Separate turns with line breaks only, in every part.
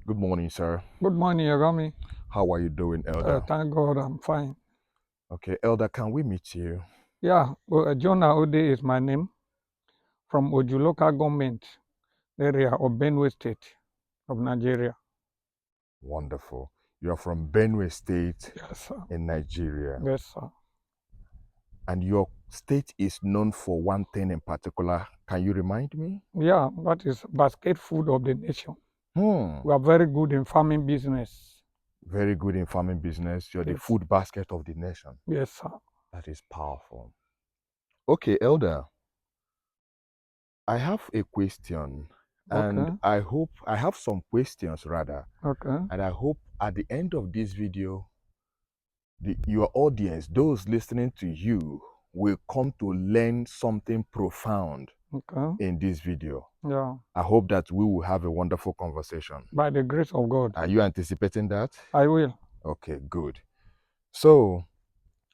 Good morning, sir.
Good morning, Rami.
How are you doing, Elder?
Thank God I'm fine.
Okay, Elder, can we meet you?
Yeah, Jonah Odeh is my name from Oju local government area of Benue State of Nigeria.
Wonderful. You are from Benue State
Yes, sir.
in Nigeria.
Yes, sir.
And your state is known for one thing in particular. Can you remind me?
Yeah, that is basket food of the nation.
Hmm.
We are very good in farming business.
Very good in farming business. You're the
Yes,
food basket of the nation.
yes, sir.
That is powerful. Okay, Elder, I have a question, and
Okay,
I have some questions rather,
okay.
and I hope at the end of this video your audience, those listening to you, will come to learn something profound
Okay.
in this video.
Yeah,
I hope that we will have a wonderful conversation.
by the grace of God,
Are you anticipating that?
I will.
Okay, good. So,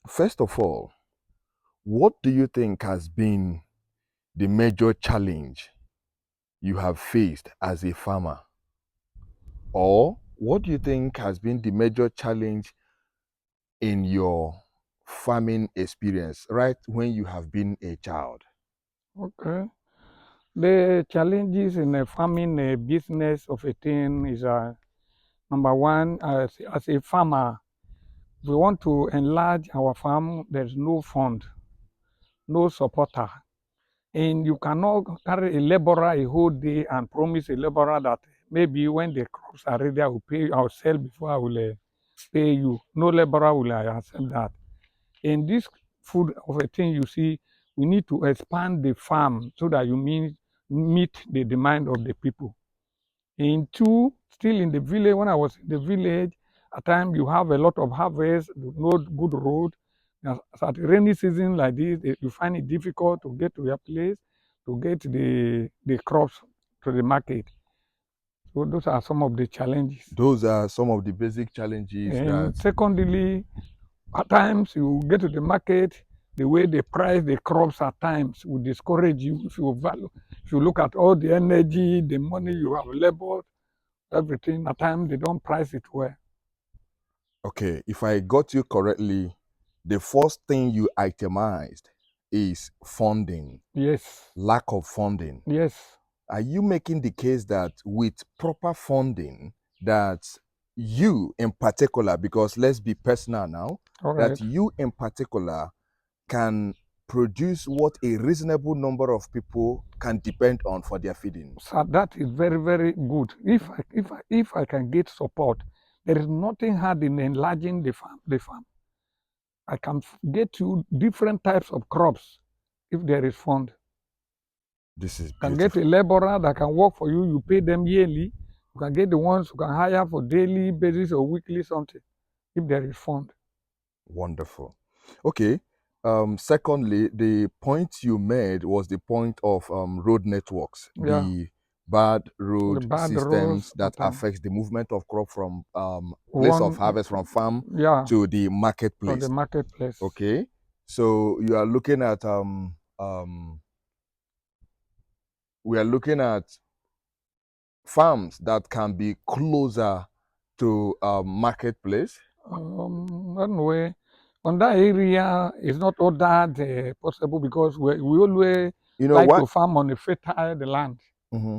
first of all, what do you think has been the major challenge you have faced as a farmer? Or what do you think has been the major challenge in your farming experience right when you have been a child?
Okay. The challenges in a farming business of a thing is number one, as a farmer, if we want to enlarge our farm, there's no fund, no supporter. And you cannot carry a laborer a whole day and promise a laborer that maybe when the crops are ready, I will pay you, I'll sell before I will pay you. No laborer will accept that. In this food of a thing, you see, we need to expand the farm so that meet the demand of the people. In two, still in the village, when I was in the village, at times you have a lot of harvest, no good road. Now, at rainy season like this, you find it difficult to get to your place, to get the crops to the market. So those are some of the challenges.
Those are some of the basic challenges that
And secondly, at times you get to the market, the way they price the crops at times will discourage you if you look at all the energy, the money you have labored, everything, at times they don't price it well.
okay, if I got you correctly, the first thing you itemized is funding,
Yes,
lack of funding.
yes,
Are you making the case that with proper funding, that you in particular, because let's be personal now,
all
that
right.
you in particular can produce what a reasonable number of people can depend on for their feeding?
So that is very, very good. If I can get support, there is nothing hard in enlarging the farm. I can get you different types of crops if there is fund.
This is
You can get a
beautiful.
laborer that can work for you. You pay them yearly. You can get the ones you can hire for daily basis or weekly something if there is fund.
Wonderful. Okay. Secondly, the point you made was the point of road networks,
Yeah,
the bad
the
road
bad roads
systems that
at
affects the movement of crop from place of
one,
harvest from farm
yeah,
to the
to the
marketplace.
marketplace.
Okay. So you are looking at we are looking at farms that can be closer to marketplace.
Anyway, on that area, it's not all that possible because we always
You know
like
what?
to farm on a fertile land.
Mm-hmm.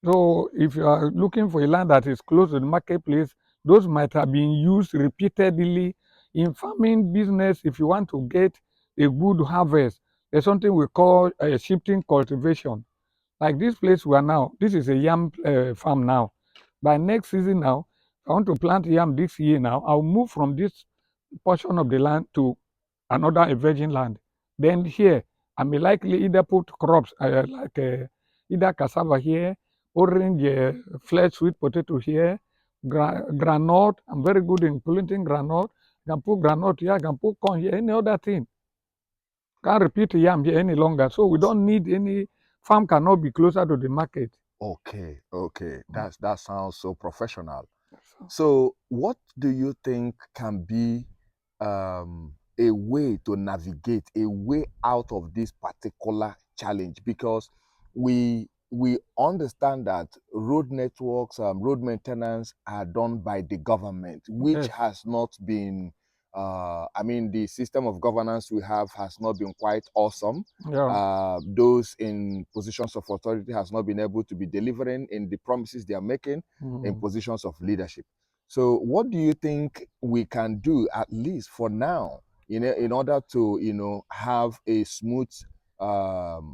So if you are looking for a land that is close to the marketplace, those might have been used repeatedly. In farming business, if you want to get a good harvest, there's something we call shifting cultivation. Like this place we are now, this is a yam farm now. By next season now, if I want to plant yam this year now, I'll move from this portion of the land to another virgin land. Then here, I may likely either put crops either cassava here, orange, flesh sweet potato here, granite. I'm very good in planting granite. I can put granite here, I can put corn here, any other thing. Can't repeat yam here any longer. So we don't need any farm cannot be closer to the market.
Okay, okay.
Mm.
That sounds so professional.
So,
So, what do you think can be a way to navigate, a way out of this particular challenge? Because we we understand that road networks, road maintenance are done by the government, which
Yes.
has not been, I mean, the system of governance we have has not been quite awesome.
Yeah.
Those in positions of authority has not been able to be delivering in the promises they are making in positions of leadership. So what do you think we can do, at least for now, in order to, have a smooth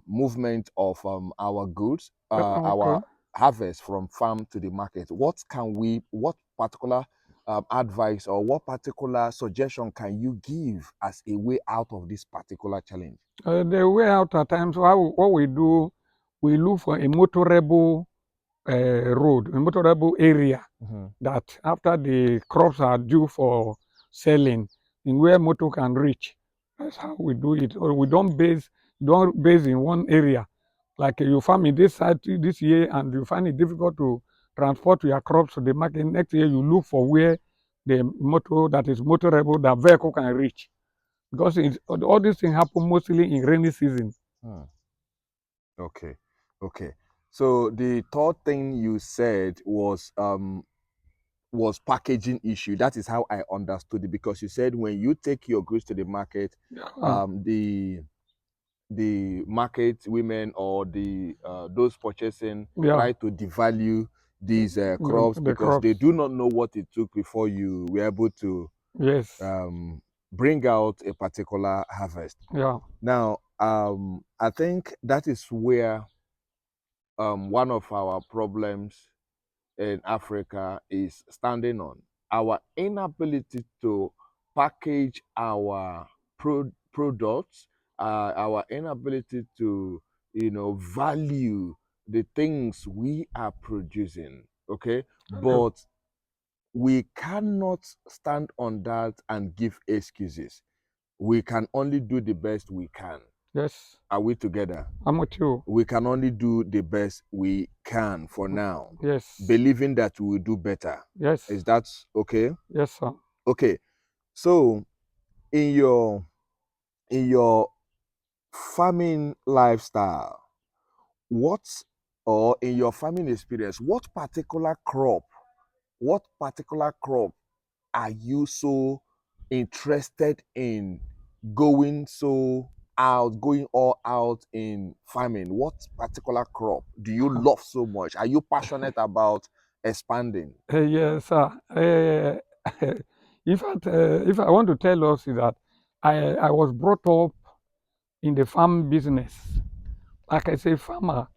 movement of our goods,
Okay.
our harvest from farm to the market? What particular advice or what particular suggestion can you give as a way out of this particular challenge?
The way out at times, what we do, we look for a motorable road, a motorable area
Mhm.
that after the crops are due for selling, in where motor can reach. That's how we do it. Or we don't base in one area. Like you farm in this side this year and you find it difficult to transport your crops to the market. Next year you look for where the motor that is motorable, that vehicle can reach. Because all these things happen mostly in rainy season.
Hmm. Okay. Okay. So the third thing you said was packaging issue. That is how I understood it, because you said when you take your goods to the market,
Yeah.
the market women or the those purchasing
Yeah.
try to devalue these crops
The
because they
crops.
do not know what it took before you were able to
Yes.
bring out a particular harvest.
Yeah.
Now, I think that is where one of our problems in Africa is standing on our inability to package our products, our inability to, value the things we are producing. Okay,
Okay.
but we cannot stand on that and give excuses. We can only do the best we can.
Yes.
Are we together?
I'm with you.
We can only do the best we can for now,
Yes.
believing that we will do better.
Yes.
Is that okay?
Yes, sir.
Okay. So in your farming lifestyle, what or in your farming experience, what particular crop are you so interested in going all out in farming? What particular crop do you love so much? Are you passionate about expanding?
Yes, sir. If I want to tell us is that I was brought up in the farm business. Like I say, farmer.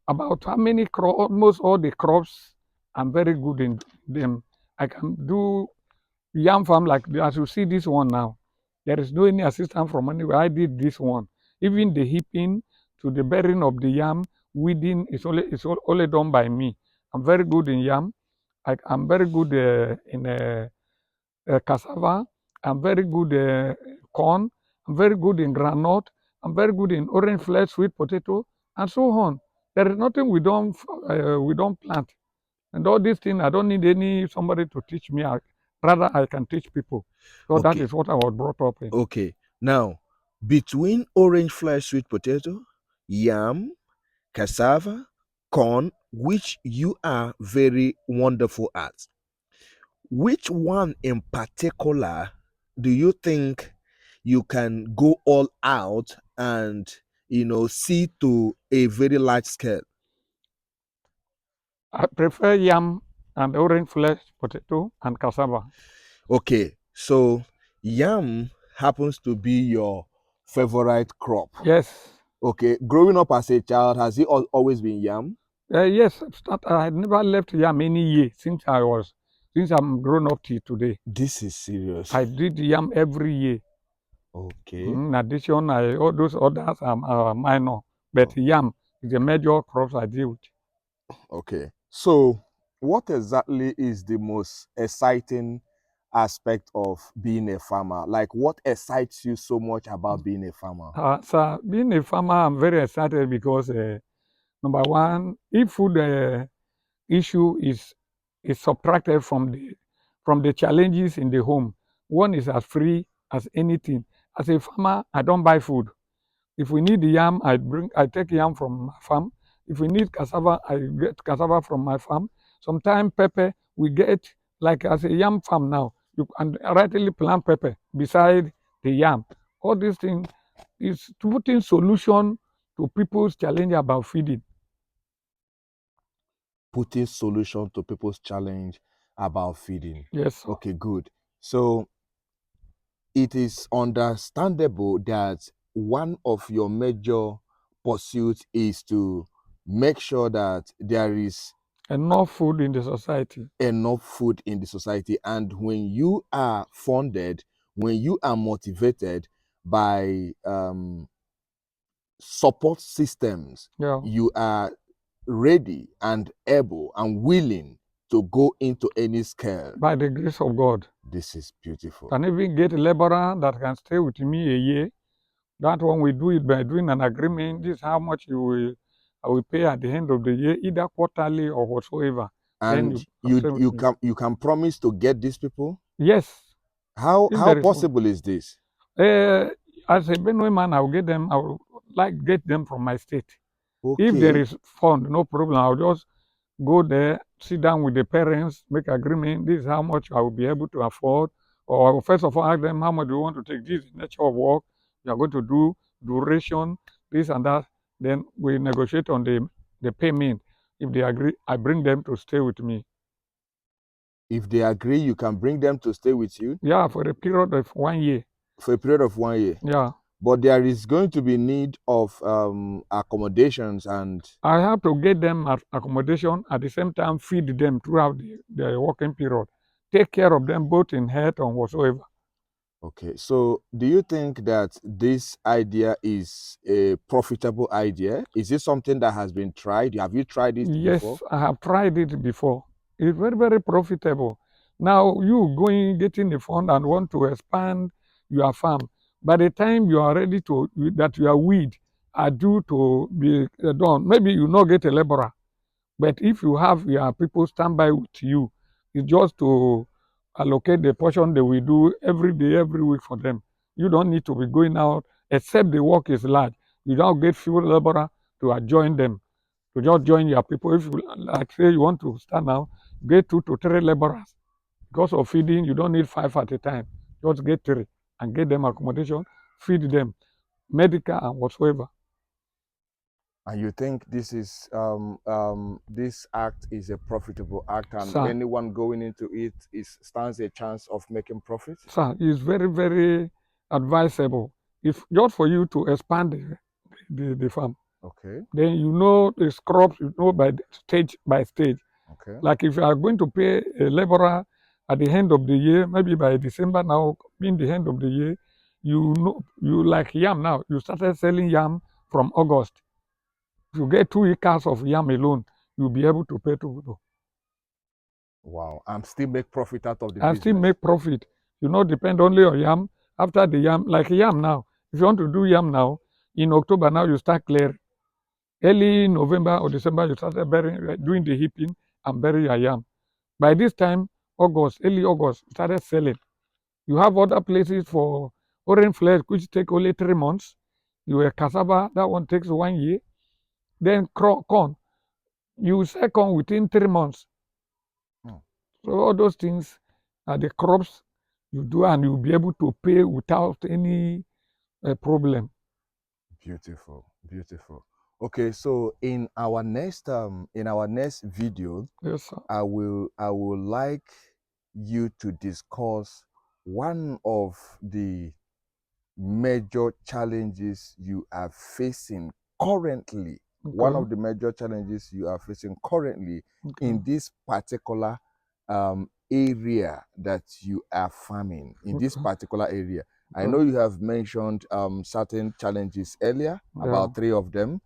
About how many crops, almost all the crops, I'm very good in them. I can do yam farm like as you see this one now. There is no any assistance from anywhere. I did this one. Even the heaping to the bearing of the yam, weeding is only done by me. I'm very good in yam. I'm very good in cassava. I'm very good corn. I'm very good in granite. I'm very good in orange flesh, sweet potato, and so on. There is nothing we don't plant. And all these things, I don't need any somebody to teach me. Rather, I can teach people. So that
Okay,
is what I was brought up in.
okay. Now, between orange flesh sweet potato, yam, cassava, corn, which you are very wonderful at, which one in particular do you think you can go all out and see to a very large scale?
I prefer yam and orange flesh potato and cassava.
Okay, so yam happens to be your favorite crop.
Yes.
Okay, growing up as a child, has it always been yam?
Yes, I had never left yam any year since I'm grown up till today.
This is serious.
I did yam every year.
Okay.
In addition, all those others are minor, but yam is the major crops I deal with.
Okay. So, what exactly is the most exciting aspect of being a farmer? Like, what excites you so much about being a farmer?
So being a farmer, I'm very excited because number one, if food issue is subtracted from the challenges in the home, one is as free as anything. As a farmer, I don't buy food. If we need yam, I take yam from my farm. If we need cassava, I get cassava from my farm. Sometimes pepper, we get like as a yam farm now. You can rightly plant pepper beside the yam. All these things is putting solution to people's challenge about feeding.
Putting solution to people's challenge about feeding.
Yes, sir.
Okay, good. So it is understandable that one of your major pursuits is to make sure that there is
Enough food in the society.
enough food in the society. And when you are funded, when you are motivated by support systems,
Yeah.
you are ready and able and willing to go into any scale.
By the grace of God.
This is beautiful.
Can even get a laborer that can stay with me a year. That one we do it by doing an agreement. This is how much I will pay at the end of the year, either quarterly or whatsoever. Then
And
you can stay with me.
you can promise to get these people.
Yes, if
How
there is
possible is this?
as a Benue man, I will get them. I will like get them from my state. If there
Okay.
is fund, no problem. I'll just go there, sit down with the parents, make agreement. This is how much I will be able to afford. Or I will first of all ask them how much do you want to take. This is the nature of work you are going to do, duration, this and that. Then we negotiate on the payment. If they agree, I bring them to stay with me.
If they agree, you can bring them to stay with you
Yeah, for a period of 1 year.
for a period of 1 year.
Yeah.
But there is going to be need of accommodations and
I have to get them accommodation at the same time feed them throughout the working period. Take care of them both in health and whatsoever.
okay. So do you think that this idea is a profitable idea? Is it something that has been tried? Have you tried it before?
Yes, I have tried it before. It's very, very profitable. Now you going getting the fund and want to expand your farm. By the time you are ready to that your weed are due to be done, maybe you not get a laborer. But if you have your people stand by with you, it's just to allocate the portion they will do every day, every week for them. You don't need to be going out, except the work is large. You don't get few laborer to join them, to just join your people. If you like say you want to start now, get 2 to 3 laborers. Because of feeding, you don't need 5 at a time. Just get 3 and get them accommodation, feed them, medical and whatsoever.
And you think this act is a profitable act, and
Sir,
anyone going into it is stands a chance of making profit?
sir, it's very, very advisable. If just for you to expand the farm,
Okay.
then you know the crops, you know stage by stage.
Okay.
Like if you are going to pay a laborer at the end of the year, maybe by December now, being the end of the year, you know, you like yam now, you started selling yam from August. If you get 2 acres of yam alone, you'll be able to pay 2 people.
Wow. And still make profit out of the
And still
business.
make profit. You not depend only on yam. After the yam, like yam now, if you want to do yam now, in October now you start clearing. Early November or December, you started doing the heaping and bury your yam. By this time, August, early August, started selling. You have other places for orange flesh, which take only 3 months. You have cassava, that one takes 1 year. Then corn, you sell corn within 3 months.
Hmm.
So all those things are the crops you do, and you'll be able to pay without any problem.
Beautiful. Beautiful. Okay, so in our next video,
Yes, sir.
I will like you to discuss one of the major challenges you are facing currently. One
Okay.
of the major challenges you are facing currently
Okay.
in this particular area that you are farming, in this
Okay.
particular area. I
Okay.
know you have mentioned certain challenges earlier,
Yeah.
about 3 of them,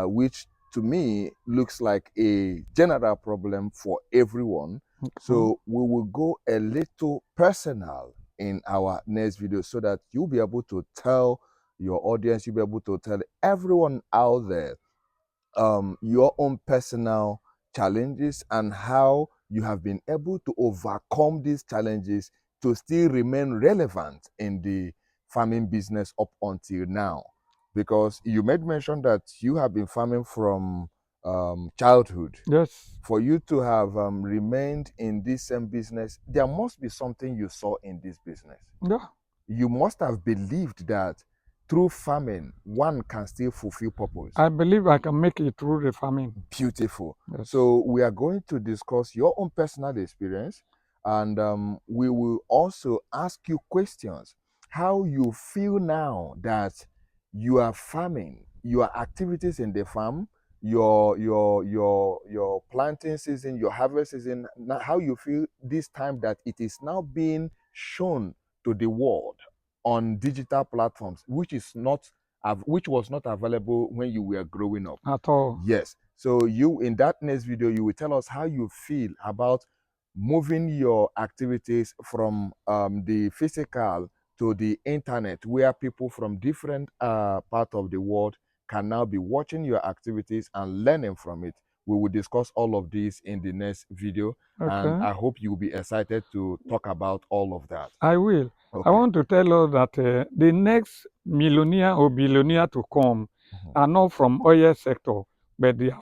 which to me looks like a general problem for everyone.
Okay.
So we will go a little personal in our next video so that you'll be able to tell your audience, you'll be able to tell everyone out there your own personal challenges and how you have been able to overcome these challenges to still remain relevant in the farming business up until now. Because you made mention that you have been farming from childhood,
Yes.
for you to have remained in this same business, there must be something you saw in this business.
Yeah.
You must have believed that through farming, one can still fulfill purpose.
I believe I can make it through the farming.
Beautiful.
Yes.
So we are going to discuss your own personal experience, and we will also ask you questions. How you feel now that you are farming, your activities in the farm, your planting season, your harvest season. Now, how you feel this time that it is now being shown to the world on digital platforms, which was not available when you were growing up.
At all.
Yes. So you, in that next video, you will tell us how you feel about moving your activities from the physical to the internet, where people from different parts of the world can now be watching your activities and learning from it. We will discuss all of this in the next video, and
Okay.
I hope you'll be excited to talk about all of that.
I will. I
Okay.
want to tell us that the next millionaire or billionaire to come
Mhm.
are not from oil sector, but they are